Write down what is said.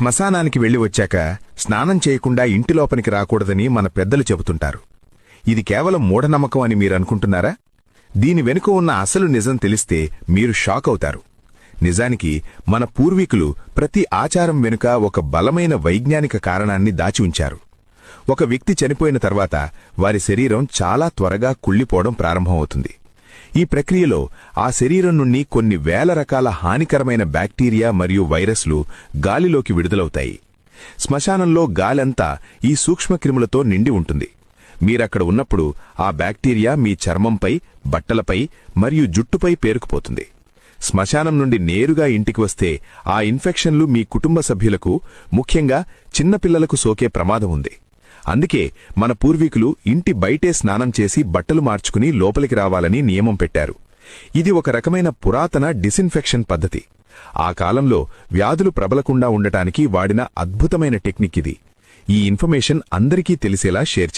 శ్మశానానికి వెళ్లి వచ్చాక స్నానం చేయకుండా ఇంటి లోపలికి రాకూడదని మన పెద్దలు చెబుతుంటారు. ఇది కేవలం మూఢనమ్మకం అని మీరనుకుంటున్నారా? దీని వెనుక ఉన్న అసలు నిజం తెలిస్తే మీరు షాక్ అవుతారు. నిజానికి మన పూర్వీకులు ప్రతి ఆచారం వెనుక ఒక బలమైన వైజ్ఞానిక కారణాన్ని దాచి ఉంచారు. ఒక వ్యక్తి చనిపోయిన తర్వాత వారి శరీరం చాలా త్వరగా కుళ్ళిపోవడం ప్రారంభమవుతుంది. ఈ ప్రక్రియలో ఆ శరీరం నుండి కొన్ని వేల రకాల హానికరమైన బ్యాక్టీరియా మరియు వైరస్లు గాలిలోకి విడుదలవుతాయి. శ్మశానంలో గాలంతా ఈ సూక్ష్మక్రిములతో నిండి ఉంటుంది. మీరక్కడ ఉన్నప్పుడు ఆ బ్యాక్టీరియా మీ చర్మంపై, బట్టలపై మరియు జుట్టుపై పేరుకుపోతుంది. శ్మశానం నుండి నేరుగా ఇంటికి వస్తే ఆ ఇన్ఫెక్షన్లు మీ కుటుంబ సభ్యులకు, ముఖ్యంగా చిన్నపిల్లలకు సోకే ప్రమాదం ఉంది. అందుకే మన పూర్వీకులు ఇంటి బయటే స్నానం చేసి బట్టలు మార్చుకుని లోపలికి రావాలని నియమం పెట్టారు. ఇది ఒక రకమైన పురాతన డిసిన్ఫెక్షన్ పద్ధతి. ఆ కాలంలో వ్యాధులు ప్రబలకుండా ఉండటానికి వాడిన అద్భుతమైన టెక్నిక్ ఇది. ఈ ఇన్ఫర్మేషన్ అందరికీ తెలిసేలా షేర్